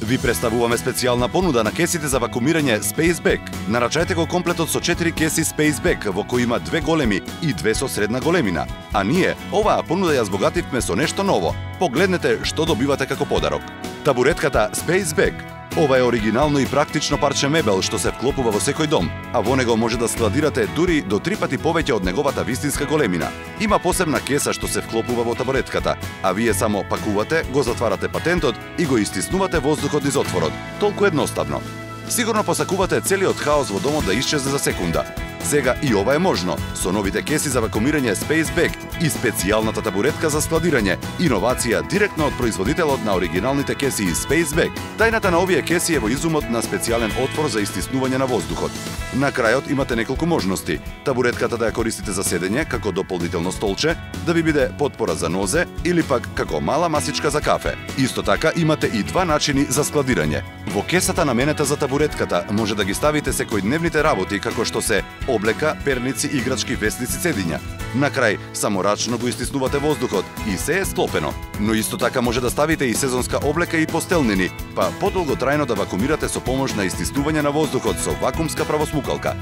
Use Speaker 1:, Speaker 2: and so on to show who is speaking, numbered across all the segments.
Speaker 1: Ви представуваме специјална понуда на кесите за вакуумирање Spaceback. Нарачајте го комплетот со 4 кеси Spaceback, во кои има 2 големи и 2 со средна големина. А ние, оваа понуда ја збогативме со нешто ново. Погледнете што добивате како подарок. Табуретката Spaceback. Ова е оригинално и практично парче мебел што се вклопува во секој дом, а во него може да складирате дури до 3 пати повеќе од неговата вистинска големина. Има посебна кеса што се вклопува во табуретката, а вие само пакувате, го затварате патентот и го истиснувате воздухот низ отворот. Толку едноставно. Сигурно посакувате целиот хаос во домот да исчезне за секунда. Сега и ова е можно со новите кеси за вакуумирање Spaceback и специјалната табуретка за складирање, иновација директно од производителот на оригиналните кеси Spaceback. Тајната на овие кеси е во изумот на специјален отвор за истиснување на воздухот. На крајот имате неколку можности. Табуретката да ја користите за седење како дополнително столче, да ви биде потпора за нозе или пак како мала масичка за кафе. Исто така имате и два начини за складирање. Во кесата наменета за табуретката може да ги ставите секојдневните работи како што се облека, перници, играчки, весници, цедиња. На крај, само рачно го истиснувате воздухот и се е склопено. Но исто така може да ставите и сезонска облека и постелнини, па подолготрајно да вакуумирате со помош на истиснување на воздухот со вакуумска правосмукалка.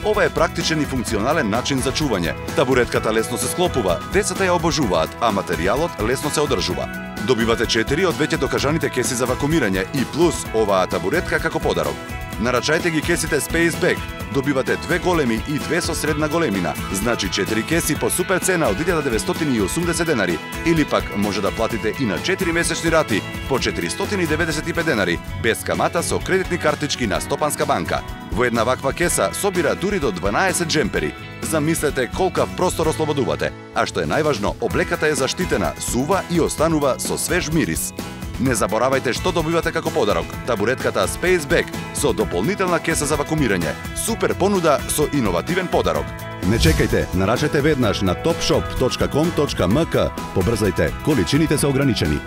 Speaker 1: Ова е практичен и функционален начин за чување. Табуретката лесно се склопува, децата ја обожуваат, а материјалот лесно се одржува. Добивате 4 од веќе докажаните кеси за вакуумирање и плюс оваа табуретка како подарок. Нарачајте ги кесите Spaceback. Добивате 2 големи и 2 со средна големина. Значи 4 кеси по супер цена од 1980 денари. Или пак може да платите и на 4 месечни рати по 495 денари, без камата со кредитни картички на Стопанска банка. Во една ваква кеса собира дури до 12 джемпери. Замислете колкав простор ослободувате. А што е најважно, облеката е заштитена, сува и останува со свеж мирис. Не заборавајте што добивате како подарок. Табуретката Spaceback со дополнителна кеса за вакуумирање. Супер понуда со иновативен подарок. Не чекајте, нарачете веднаш на topshop.com.mk. Побрзајте, количините се ограничени.